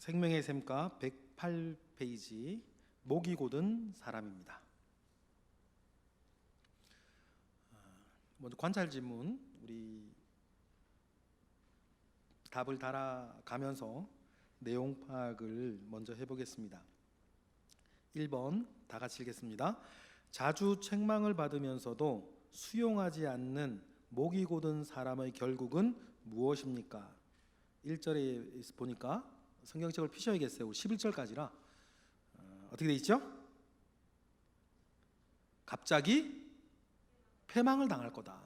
생명의 샘가 108페이지 목이 곧은 사람입니다. 먼저 관찰 질문 우리 답을 달아가면서 내용 파악을 먼저 해보겠습니다. 1번 다 같이 읽겠습니다. 자주 책망을 받으면서도 수용하지 않는 목이 곧은 사람의 결국은 무엇입니까? 1절에 보니까 성경책을 피셔야겠어요. 11절까지라 어떻게 돼 있죠? 갑자기 패망을 당할 거다.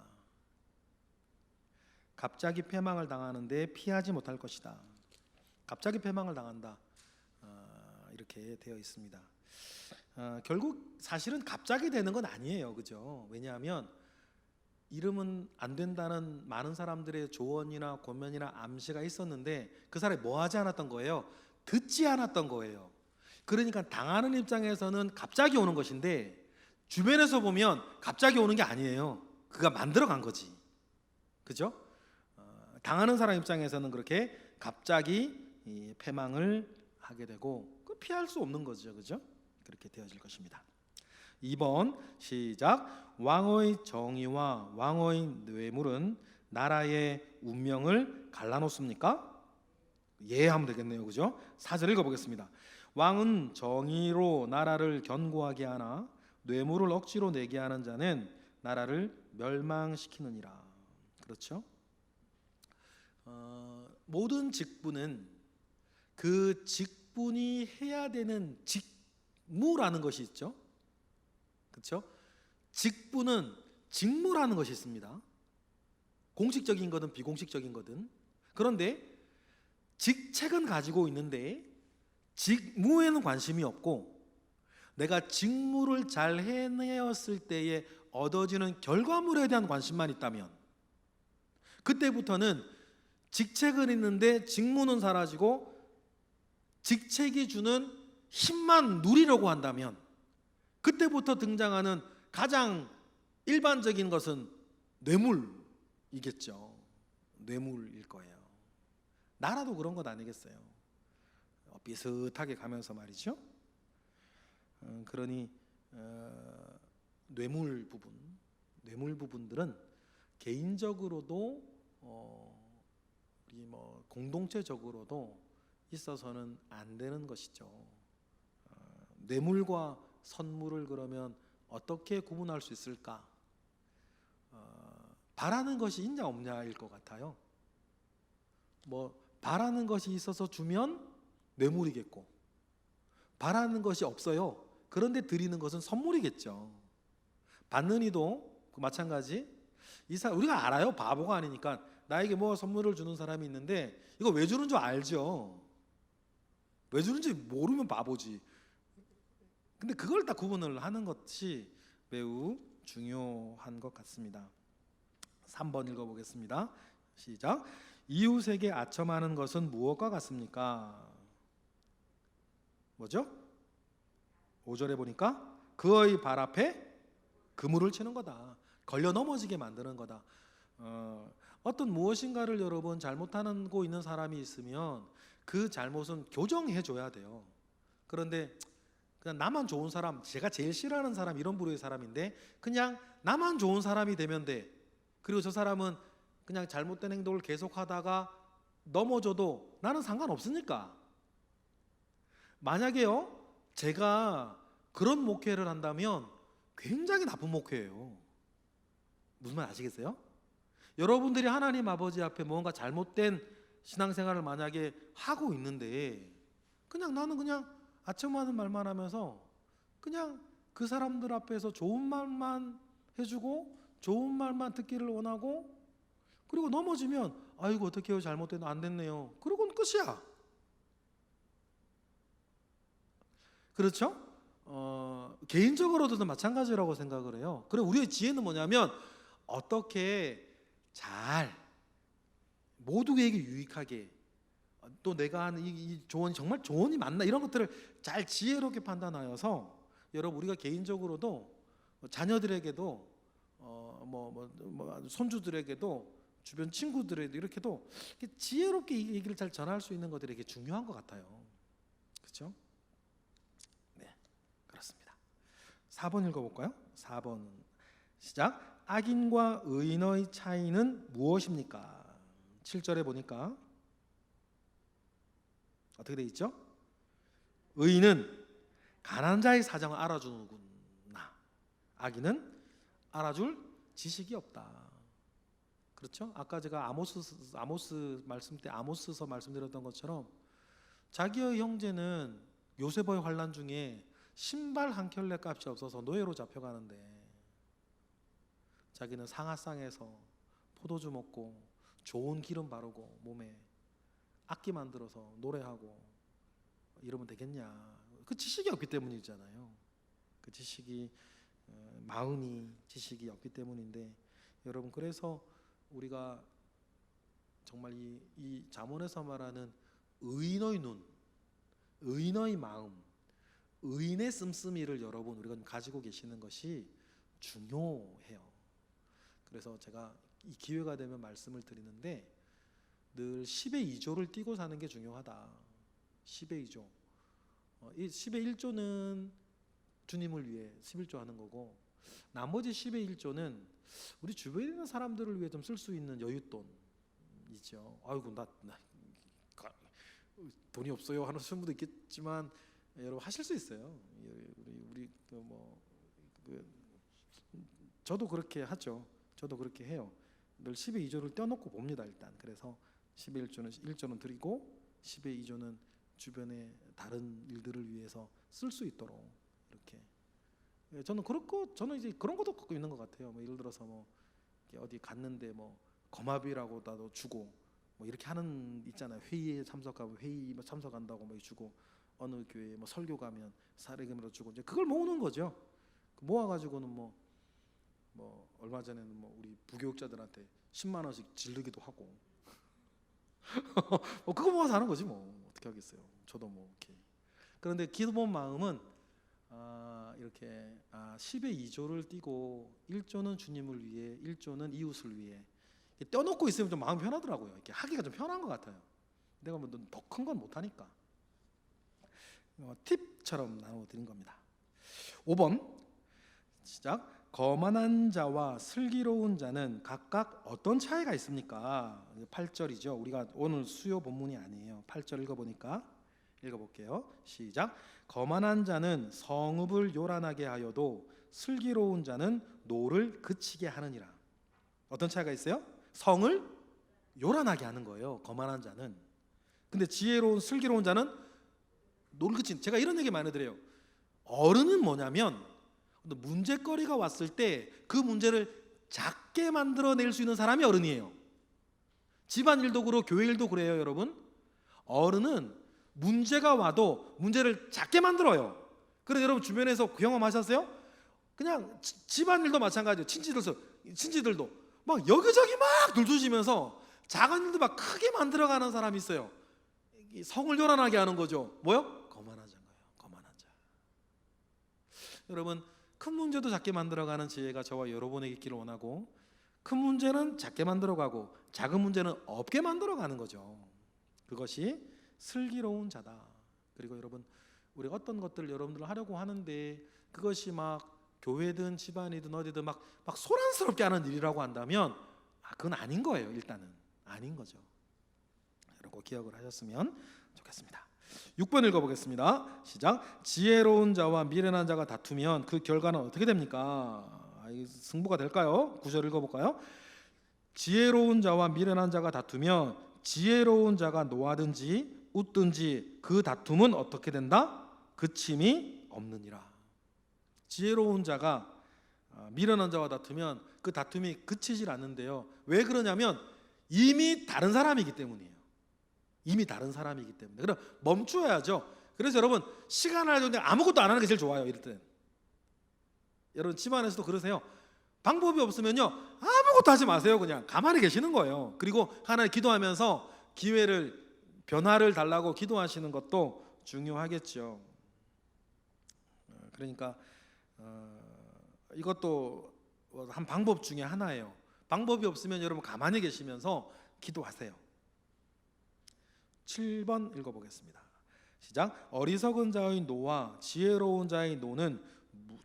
갑자기 패망을 당하는데 피하지 못할 것이다. 갑자기 패망을 당한다. 이렇게 되어 있습니다. 결국 사실은 갑자기 되는 건 아니에요. 그죠? 왜냐하면 이러면 안 된다는 많은 사람들의 조언이나 권면이나 암시가 있었는데 그 사람이 뭐 하지 않았던 거예요? 듣지 않았던 거예요. 그러니까 당하는 입장에서는 갑자기 오는 것인데 주변에서 보면 갑자기 오는 게 아니에요. 그가 만들어 간 거지. 그죠? 당하는 사람 입장에서는 그렇게 갑자기 이 패망을 하게 되고 피할 수 없는 거죠. 그죠? 그렇게 되어질 것입니다. 2번 시작. 왕의 정의와 왕의 뇌물은 나라의 운명을 갈라놓습니까? 예 하면 되겠네요. 그죠? 4절 읽어보겠습니다. 왕은 정의로 나라를 견고하게 하나 뇌물을 억지로 내게 하는 자는 나라를 멸망시키느니라. 그렇죠? 모든 직분은 그 직분이 해야 되는 직무라는 것이 있죠. 그렇죠? 직분은 직무라는 것이 있습니다. 공식적인 거든 비공식적인 거든. 그런데 직책은 가지고 있는데 직무에는 관심이 없고 내가 직무를 잘 해내었을 때에 얻어지는 결과물에 대한 관심만 있다면 그때부터는 직책은 있는데 직무는 사라지고 직책이 주는 힘만 누리려고 한다면 그때부터 등장하는 가장 일반적인 것은 뇌물이겠죠. 뇌물일 거예요. 나라도 그런 것 아니겠어요? 비슷하게 가면서 말이죠. 그러니 뇌물 부분들은 개인적으로도 우리 공동체적으로도 있어서는 안 되는 것이죠. 뇌물과 선물을 그러면 어떻게 구분할 수 있을까? 바라는 것이 있냐 없냐일 것 같아요. 바라는 것이 있어서 주면 뇌물이겠고 바라는 것이 없어요. 그런데 드리는 것은 선물이겠죠. 받는 이도 마찬가지. 우리가 알아요. 바보가 아니니까. 나에게 선물을 주는 사람이 있는데 이거 왜 주는 줄 알죠. 왜 주는지 모르면 바보지. 근데 그걸 다 구분을 하는 것이 매우 중요한 것 같습니다. 3번 읽어보겠습니다. 시작. 이웃에게 아첨하는 것은 무엇과 같습니까? 뭐죠? 5절에 보니까 그의 발 앞에 그물을 치는 거다. 걸려 넘어지게 만드는 거다. 어떤 무엇인가를 여러분 잘못하고 있는 사람이 있으면 그 잘못은 교정해 줘야 돼요. 그런데 그냥 나만 좋은 사람, 제가 제일 싫어하는 사람 이런 부류의 사람인데 그냥 나만 좋은 사람이 되면 돼. 그리고 저 사람은 그냥 잘못된 행동을 계속하다가 넘어져도 나는 상관없으니까. 만약에요 제가 그런 목회를 한다면 굉장히 나쁜 목회예요. 무슨 말 아시겠어요? 여러분들이 하나님 아버지 앞에 뭔가 잘못된 신앙생활을 만약에 하고 있는데 나는 아첨하는 말만 하면서 그냥 그 사람들 앞에서 좋은 말만 해주고 좋은 말만 듣기를 원하고 그리고 넘어지면 아이고 어떡해요 잘못됐네 안 됐네요 그러고는 끝이야. 그렇죠? 개인적으로도 마찬가지라고 생각을 해요. 그리고 우리의 지혜는 뭐냐면 어떻게 잘 모두에게 유익하게 또 내가 하는 이 조언이 정말 조언이 맞나 이런 것들을 잘 지혜롭게 판단하여서 여러분 우리가 개인적으로도 자녀들에게도 손주들에게도 주변 친구들에도 이렇게도 이렇게 지혜롭게 이 얘기를 잘 전할 수 있는 것들이 되게 중요한 것 같아요. 그렇죠? 네, 그렇습니다. 4번 읽어볼까요? 4번 시작. 악인과 의인의 차이는 무엇입니까? 7절에 보니까 어떻게 돼 있죠? 의인은 가난한 자의 사정을 알아주는구나. 악인은 알아줄 지식이 없다. 그렇죠? 아까 제가 아모스 말씀 때 아모스서 말씀드렸던 것처럼 자기의 형제는 요셉의 환난 중에 신발 한 켤레 값이 없어서 노예로 잡혀가는데 자기는 상하상에서 포도주 먹고 좋은 기름 바르고 몸에 악기 만들어서 노래하고 이러면 되겠냐? 그 지식이 없기 때문이잖아요. 그 지식이 마음이 지식이 없기 때문인데 여러분, 그래서 우리가 정말 이 잠언에서 말하는 의인의 눈, 의인의 마음, 의인의 씀씀이를 여러분 우리가 가지고 계시는 것이 중요해요. 그래서 제가 이 기회가 되면 말씀을 드리는데 늘 10의 2조를 띄고 사는 게 중요하다. 10의 2조. 이 10의 1조는 주님을 위해 11조 하는 거고, 나머지 10의 1조는 우리 주변에 있는 사람들을 위해 좀 쓸 수 있는 여윳돈이죠. 아이고 나 돈이 없어요 하는 분도 있겠지만 여러분 하실 수 있어요. 우리 저도 그렇게 하죠. 저도 그렇게 해요. 늘 10의 2조를 떼어놓고 봅니다. 일단 그래서 10의 1조는 드리고 10의 2조는 주변의 다른 일들을 위해서 쓸 수 있도록 이렇게. 저는 이제 그런 것도 갖고 있는 것 같아요. 뭐 예를 들어서 뭐 어디 갔는데 뭐 거마비라고 나도 주고 뭐 이렇게 하는 있잖아요. 회의에 참석하고 회의 뭐 참석한다고 뭐 주고, 어느 교회에 뭐 설교 가면 사례금으로 주고, 이제 그걸 모으는 거죠. 모아가지고는 뭐 얼마 전에는 뭐 우리 부교육자들한테 10만 원씩 지르기도 하고 그거 모아서 하는 거지 뭐 어떻게 하겠어요. 저도 뭐 이렇게. 그런데 기도본 마음은 이렇게 10의 2조를 띄고 1조는 주님을 위해, 1조는 이웃을 위해 떼어놓고 있으면 좀 마음 편하더라고요. 이렇게 하기가 좀 편한 것 같아요. 내가 뭐 더 큰 건 못하니까. 팁처럼 나눠드린 겁니다. 5번 시작. 거만한 자와 슬기로운 자는 각각 어떤 차이가 있습니까? 8절이죠. 우리가 오늘 수요 본문이 아니에요. 8절 읽어볼게요. 시작. 거만한 자는 성읍을 요란하게 하여도 슬기로운 자는 노를 그치게 하느니라. 어떤 차이가 있어요? 성을 요란하게 하는 거예요, 거만한 자는. 근데 지혜로운 슬기로운 자는 노를 그치는. 제가 이런 얘기 많이 드려요. 어른은 뭐냐면 문제거리가 왔을 때 그 문제를 작게 만들어낼 수 있는 사람이 어른이에요. 집안일도 그렇고 교회 일도 그래요, 여러분. 어른은 문제가 와도 문제를 작게 만들어요. 그래서 여러분 주변에서 그 경험하셨어요? 그냥 집안일도 마찬가지예요. 친지들도 막 여기저기 막 둘주시면서 작은 일도 막 크게 만들어가는 사람이 있어요. 성을 요란하게 하는 거죠. 뭐요? 거만한 자인 거예요. 거만한 자. 여러분, 큰 문제도 작게 만들어가는 지혜가 저와 여러분에게 있기를 원하고, 큰 문제는 작게 만들어가고 작은 문제는 없게 만들어가는 거죠. 그것이 슬기로운 자다. 그리고 여러분, 우리 어떤 것들을 여러분들 하려고 하는데 그것이 막 교회든 집안이든 어디든 막 소란스럽게 하는 일이라고 한다면 그건 아닌 거예요. 일단은 아닌 거죠. 여러분 기억을 하셨으면 좋겠습니다. 6번 읽어보겠습니다. 시작. 지혜로운 자와 미련한 자가 다투면 그 결과는 어떻게 됩니까? 승부가 될까요? 9절 읽어볼까요? 지혜로운 자와 미련한 자가 다투면 지혜로운 자가 노하든지 웃든지 그 다툼은 어떻게 된다? 그침이 없느니라. 지혜로운 자가 미련한 자와 다투면 그 다툼이 그치질 않는데요. 왜 그러냐면 이미 다른 사람이기 때문이에요. 이미 다른 사람이기 때문에. 그럼 멈춰야죠. 그래서 여러분 시간을 주는데 아무것도 안 하는 게 제일 좋아요. 이럴 때 여러분 집안에서도 그러세요. 방법이 없으면요 아무것도 하지 마세요. 그냥 가만히 계시는 거예요. 그리고 하나님 기도하면서 기회를, 변화를 달라고 기도하시는 것도 중요하겠죠. 그러니까 이것도 한 방법 중에 하나예요. 방법이 없으면 여러분 가만히 계시면서 기도하세요. 7번 읽어보겠습니다. 시작. 어리석은 자의 노와 지혜로운 자의 노는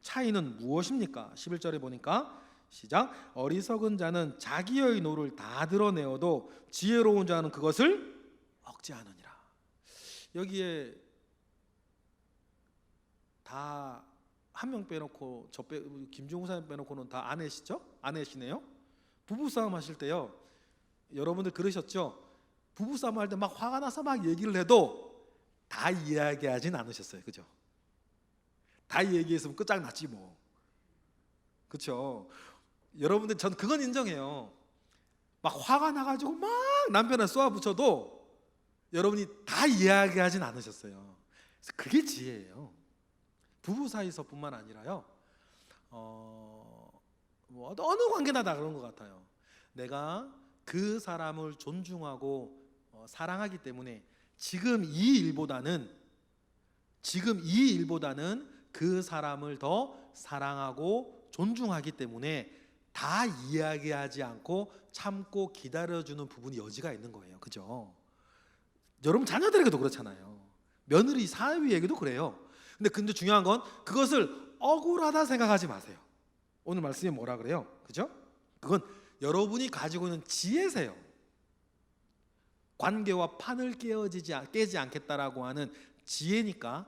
차이는 무엇입니까? 11절에 보니까 시작. 어리석은 자는 자기의 노를 다 드러내어도 지혜로운 자는 그것을 억제하느니라. 여기에 다 한 명 빼놓고 김종우 사님 빼놓고는 다 아내시죠? 아내시네요. 부부싸움 하실 때요, 여러분들 그러셨죠? 부부싸움 할 때 막 화가 나서 막 얘기를 해도 다 이야기하진 않으셨어요. 그죠? 다 얘기했으면 끝장났지 뭐. 그렇죠? 여러분들 전 그건 인정해요. 막 화가 나가지고 막 남편을 쏘아붙여도 여러분이 다 이야기하진 않으셨어요. 그래서 그게 지혜예요. 부부 사이에서뿐만 아니라요, 뭐 어느 관계나 다 그런 것 같아요. 내가 그 사람을 존중하고 사랑하기 때문에 지금 이 일보다는 그 사람을 더 사랑하고 존중하기 때문에 다 이야기하지 않고 참고 기다려주는 부분이 여지가 있는 거예요. 그죠? 여러분 자녀들에게도 그렇잖아요. 며느리 사위에게도 그래요. 근데 중요한 건 그것을 억울하다 생각하지 마세요. 오늘 말씀이 뭐라 그래요? 그죠? 그건 여러분이 가지고 있는 지혜세요. 관계와 판을 깨지 않겠다라고 하는 지혜니까,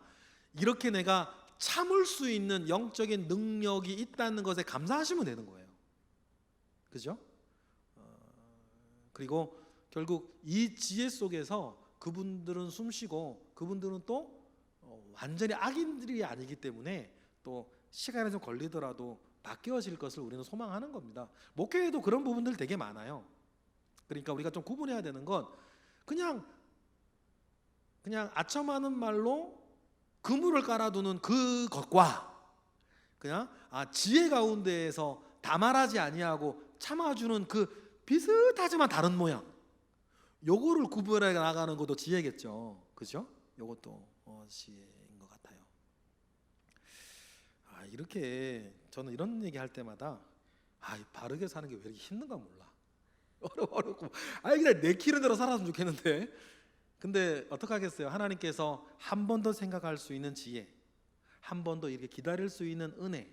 이렇게 내가 참을 수 있는 영적인 능력이 있다는 것에 감사하시면 되는 거예요. 그죠? 그리고 결국 이 지혜 속에서 그분들은 숨쉬고, 그분들은 또 완전히 악인들이 아니기 때문에 또 시간이 좀 걸리더라도 바뀌어질 것을 우리는 소망하는 겁니다. 목회에도 그런 부분들 되게 많아요. 그러니까 우리가 좀 구분해야 되는 건, 그냥 아첨하는 말로 그물을 깔아두는 그것과 그냥 지혜 가운데에서 다말하지 아니하고 참아주는 그 비슷하지만 다른 모양, 요거를 구분해 나가는 것도 지혜겠죠. 그죠? 요것도 지혜인 것 같아요. 이렇게 저는 이런 얘기 할 때마다 바르게 사는 게 왜 이렇게 힘든가 몰라. 어렵고 그냥 내키는 대로 살았으면 좋겠는데, 근데 어떡하겠어요. 하나님께서 한 번 더 생각할 수 있는 지혜, 한 번 더 이렇게 기다릴 수 있는 은혜,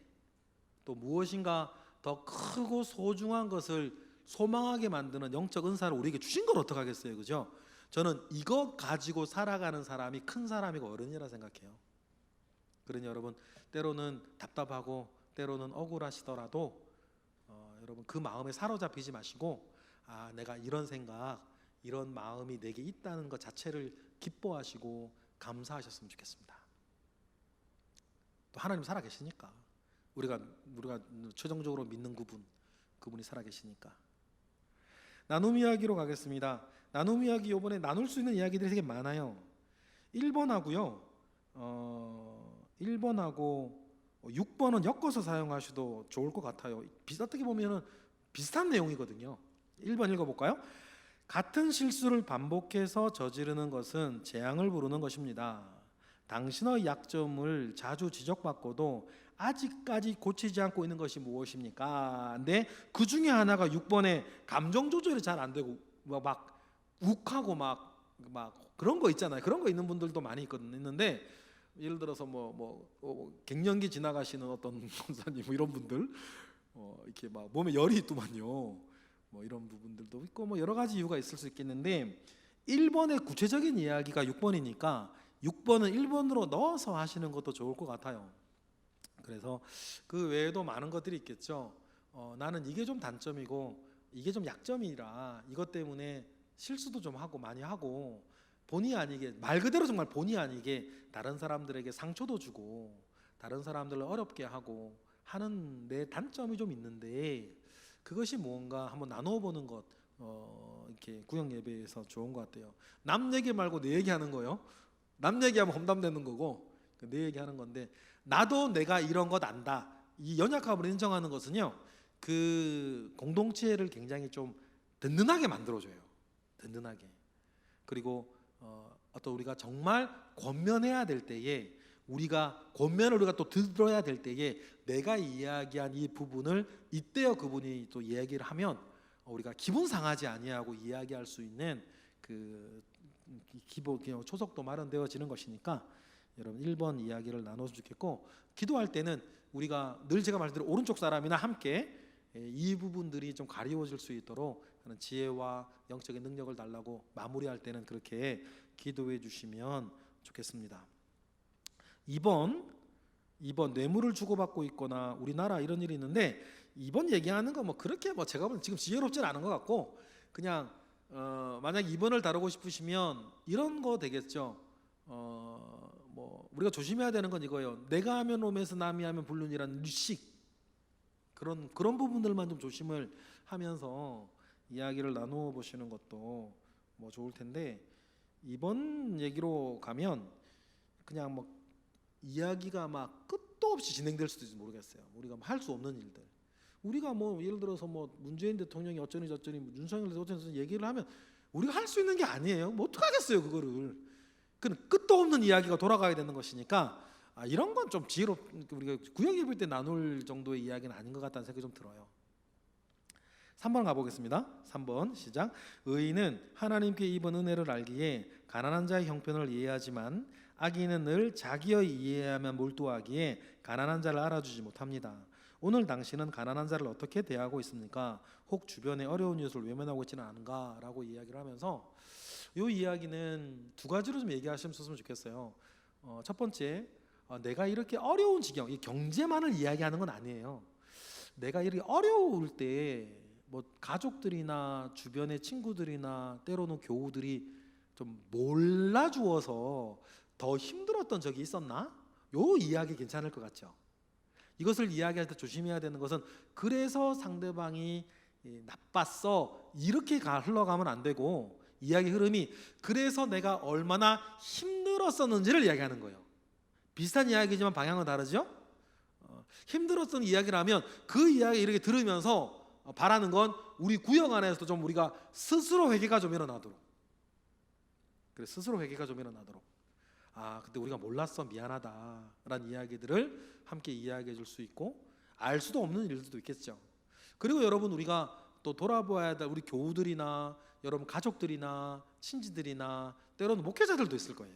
또 무엇인가 더 크고 소중한 것을 소망하게 만드는 영적 은사를 우리에게 주신 걸 어떡하겠어요. 그죠? 저는 이거 가지고 살아가는 사람이 큰 사람이고 어른이라 생각해요. 그러니 여러분, 때로는 답답하고 때로는 억울하시더라도 여러분 그 마음에 사로잡히지 마시고, 내가 이런 생각, 이런 마음이 내게 있다는 것 자체를 기뻐하시고 감사하셨으면 좋겠습니다. 또 하나님 살아계시니까, 우리가 최종적으로 믿는 그분이 살아계시니까. 나눔 이야기로 가겠습니다. 나눔 이야기, 이번에 나눌 수 있는 이야기들이 되게 많아요. 1번하고요 6번은 엮어서 사용하셔도 좋을 것 같아요. 어떻게 보면 비슷한 내용이거든요. 1번 읽어볼까요? 같은 실수를 반복해서 저지르는 것은 재앙을 부르는 것입니다. 당신의 약점을 자주 지적받고도 아직까지 고치지 않고 있는 것이 무엇입니까? 근데 그 중에 하나가 6번에 감정 조절이 잘 안 되고 막 욱하고 막 그런 거 있잖아요. 그런 거 있는 분들도 많이 있는데, 예를 들어서 갱년기 지나가시는 어떤 권사님 이런 분들 이렇게 막 몸에 열이 있더만요. 이런 부분들도 있고 여러 가지 이유가 있을 수 있겠는데, 1번의 구체적인 이야기가 6번이니까 6번은 1번으로 넣어서 하시는 것도 좋을 것 같아요. 그래서 그 외에도 많은 것들이 있겠죠. 나는 이게 좀 단점이고 이게 좀 약점이라 이것 때문에 실수도 좀 하고 많이 하고, 본의 아니게, 말 그대로 정말 본의 아니게 다른 사람들에게 상처도 주고 다른 사람들을 어렵게 하고 하는 내 단점이 좀 있는데, 그것이 무언가 한번 나눠보는 것, 이렇게 구역 예배에서 좋은 것 같아요. 남 얘기 말고 내 얘기하는 거요. 남 얘기하면 험담되는 거고 내 얘기하는 건데, 나도 내가 이런 것 안다, 이 연약함을 인정하는 것은요, 그 공동체를 굉장히 좀 든든하게 만들어줘요. 든든하게. 그리고 어떤 우리가 정말 권면해야 될 때에, 권면을 우리가 또 들어야 될 때에 내가 이야기한 이 부분을 이때여 그분이 또 이야기를 하면 우리가 기분 상하지 아니하고 이야기할 수 있는 그 기본 초석도 마련되어지는 것이니까 여러분 1번 이야기를 나눠서 좋겠고, 기도할 때는 우리가 늘 제가 말씀드린 오른쪽 사람이나 함께 이 부분들이 좀 가리워질 수 있도록 하는 지혜와 영적인 능력을 달라고 마무리할 때는 그렇게 기도해 주시면 좋겠습니다. 2번 뇌물을 주고받고 있거나 우리나라 이런 일이 있는데, 2번 얘기하는 거 뭐 그렇게 뭐 제가 보면 지금 지혜롭지는 않은 것 같고, 그냥 만약 2번을 다루고 싶으시면 이런 거 되겠죠. 뭐 우리가 조심해야 되는 건 이거예요. 내가 하면 롬에서 남이 하면 불륜이라는 류식, 그런 부분들만 좀 조심을 하면서 이야기를 나누어 보시는 것도 뭐 좋을 텐데, 이번 얘기로 가면 그냥 뭐 이야기가 막 끝도 없이 진행될 수도 있을지 모르겠어요. 우리가 할 수 없는 일들, 우리가 뭐 예를 들어서 뭐 문재인 대통령이 어쩌니 저쩌니, 윤석열 대통령이 어쩌니 얘기를 하면 우리가 할 수 있는 게 아니에요. 뭐 어떡하겠어요 그거를. 끝도 없는 이야기가 돌아가야 되는 것이니까 이런 건 좀 우리가 구역 입을 때 나눌 정도의 이야기는 아닌 것 같다는 생각이 좀 들어요. 3번 가보겠습니다. 3번 시작. 의인은 하나님께 입은 은혜를 알기에 가난한 자의 형편을 이해하지만 악인은 늘 자기의 이해하며 몰두하기에 가난한 자를 알아주지 못합니다. 오늘 당신은 가난한 자를 어떻게 대하고 있습니까? 혹 주변에 어려운 이웃을 외면하고 있지는 않은가? 라고 이야기를 하면서, 이 이야기는 두 가지로 좀 얘기하셨으면 좋겠어요. 첫 번째, 내가 이렇게 어려운 지경, 이 경제만을 이야기하는 건 아니에요. 내가 이렇게 어려울 때 뭐 가족들이나 주변의 친구들이나 때로는 교우들이 좀 몰라주어서 더 힘들었던 적이 있었나? 요 이야기 괜찮을 것 같죠? 이것을 이야기할 때 조심해야 되는 것은, 그래서 상대방이 나빴어 이렇게 흘러가면 안 되고, 이야기 흐름이 그래서 내가 얼마나 힘들었었는지를 이야기하는 거예요. 비슷한 이야기지만 방향은 다르죠? 힘들었던 이야기를 하면 그 이야기 이렇게 들으면서 바라는 건 우리 구역 안에서도 좀 우리가 스스로 회개가 좀 일어나도록, 그래 스스로 회개가 좀 일어나도록, 그때 우리가 몰랐어 미안하다라는 이야기들을 함께 이야기해 줄 수 있고, 알 수도 없는 일들도 있겠죠. 그리고 여러분, 우리가 또 돌아보아야 될 우리 교우들이나 여러분 가족들이나 친지들이나 때로는 목회자들도 있을 거예요.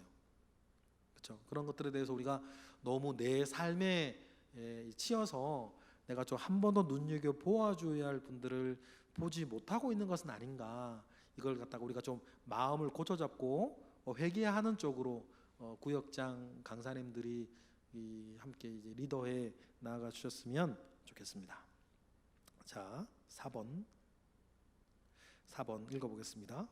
그렇죠? 그런 것들에 대해서 우리가 너무 내 삶에 치여서 내가 좀 한 번 더 눈여겨 보아줘야 할 분들을 보지 못하고 있는 것은 아닌가, 이걸 갖다가 우리가 좀 마음을 고쳐잡고 회개하는 쪽으로 구역장 강사님들이 함께 이제 리더해 나아가 주셨으면 좋겠습니다. 자, 4번 읽어보겠습니다.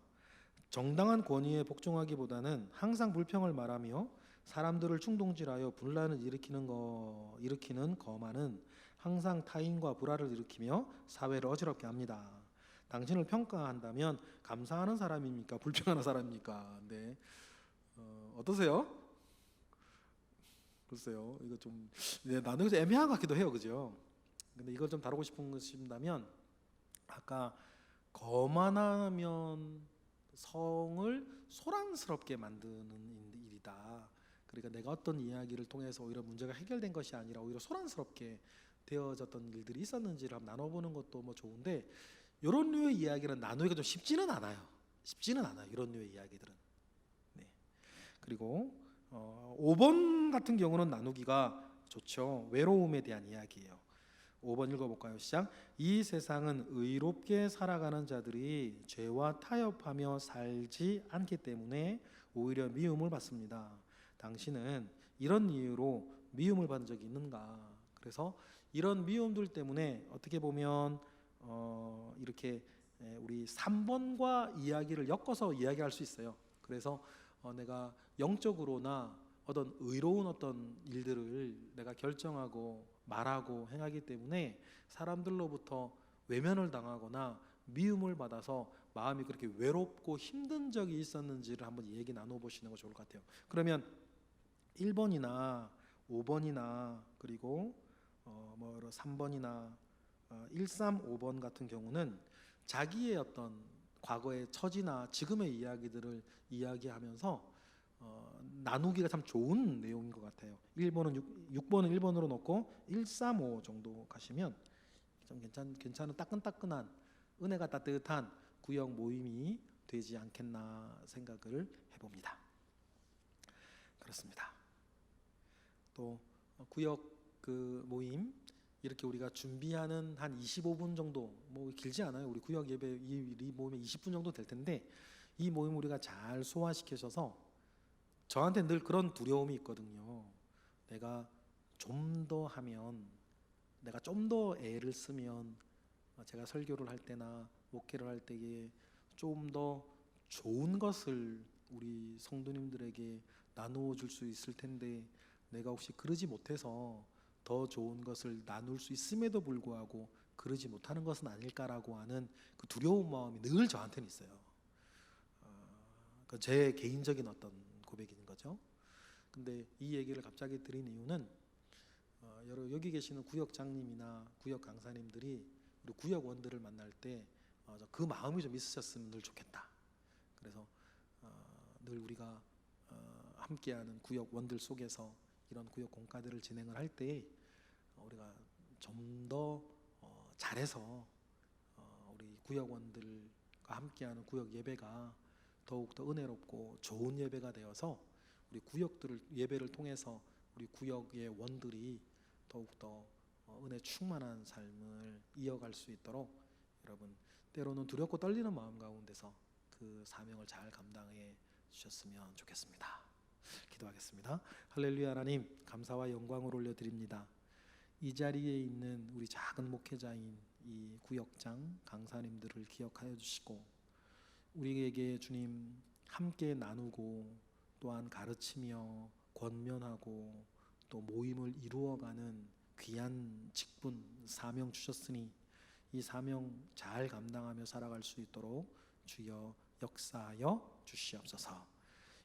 정당한 권위에 복종하기보다는 항상 불평을 말하며 사람들을 충동질하여 분란을 일으키는 거만은 항상 타인과 불화를 일으키며 사회를 어지럽게 합니다. 당신을 평가한다면 감사하는 사람입니까? 불평하는 사람입니까? 네. 어떠세요? 글쎄요, 이거 좀 나누기도 애매한 것 같기도 해요, 그죠? 근데 이걸 좀 다루고 싶다면, 아까 거만하면 성을 소란스럽게 만드는 일이다. 그러니까 내가 어떤 이야기를 통해서 오히려 문제가 해결된 것이 아니라 오히려 소란스럽게 되어졌던 일들이 있었는지를 한번 나눠보는 것도 뭐 좋은데, 이런 류의 이야기는 나누기가 좀 쉽지는 않아요. 이런 류의 이야기들은. 네. 그리고 5번 같은 경우는 나누기가 좋죠. 외로움에 대한 이야기예요. 5번 읽어볼까요? 시작. 이 세상은 의롭게 살아가는 자들이 죄와 타협하며 살지 않기 때문에 오히려 미움을 받습니다. 당신은 이런 이유로 미움을 받은 적이 있는가? 그래서 이런 미움들 때문에 어떻게 보면 이렇게 우리 3번과 이야기를 엮어서 이야기할 수 있어요. 그래서 내가 영적으로나 어떤 의로운 어떤 일들을 내가 결정하고 말하고 행하기 때문에 사람들로부터 외면을 당하거나 미움을 받아서 마음이 그렇게 외롭고 힘든 적이 있었는지를 한번 얘기 나눠보시는 거 좋을 것 같아요. 그러면 1번이나 5번이나 그리고 3번이나 1, 3, 5번 같은 경우는 자기의 어떤 과거의 처지나 지금의 이야기들을 이야기하면서 나누기가 참 좋은 내용인 것 같아요. 6번은 1번으로 놓고 1, 3, 5 정도 가시면 좀 괜찮은 따끈따끈한 은혜가 따뜻한 구역 모임이 되지 않겠나 생각을 해봅니다. 그렇습니다. 또 구역 그 모임 이렇게 우리가 준비하는 한 25분 정도, 뭐 길지 않아요. 우리 구역 예배 이 모임에 20분 정도 될 텐데, 이 모임 우리가 잘 소화시켜서, 저한테 늘 그런 두려움이 있거든요. 내가 좀 더 하면, 내가 좀 더 애를 쓰면 제가 설교를 할 때나 목회를 할 때에 좀 더 좋은 것을 우리 성도님들에게 나누어 줄 수 있을 텐데, 내가 혹시 그러지 못해서 더 좋은 것을 나눌 수 있음에도 불구하고 그러지 못하는 것은 아닐까라고 하는 그 두려운 마음이 늘 저한테는 있어요. 제 개인적인 어떤 고백인 거죠. 근데 이 얘기를 갑자기 드린 이유는 여기 계시는 구역장님이나 구역 강사님들이 우리 구역원들을 만날 때 그 마음이 좀 있으셨으면 늘 좋겠다. 그래서 늘 우리가 함께하는 구역원들 속에서 이런 구역 공과들을 진행을 할 때 우리가 좀 더 잘해서 우리 구역원들과 함께하는 구역 예배가 더욱더 은혜롭고 좋은 예배가 되어서 우리 구역들을 예배를 통해서 우리 구역의 원들이 더욱더 은혜 충만한 삶을 이어갈 수 있도록, 여러분 때로는 두렵고 떨리는 마음 가운데서 그 사명을 잘 감당해 주셨으면 좋겠습니다. 기도하겠습니다. 할렐루야. 하나님, 감사와 영광을 올려드립니다. 이 자리에 있는 우리 작은 목회자인 이 구역장 강사님들을 기억하여 주시고, 우리에게 주님 함께 나누고 또한 가르치며 권면하고 또 모임을 이루어가는 귀한 직분 사명 주셨으니, 이 사명 잘 감당하며 살아갈 수 있도록 주여 역사하여 주시옵소서.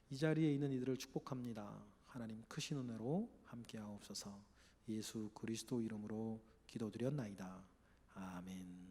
이 자리에 있는 이들을 축복합니다. 하나님 크신 은혜로 함께하옵소서. 예수 그리스도 이름으로 기도드렸나이다. 아멘.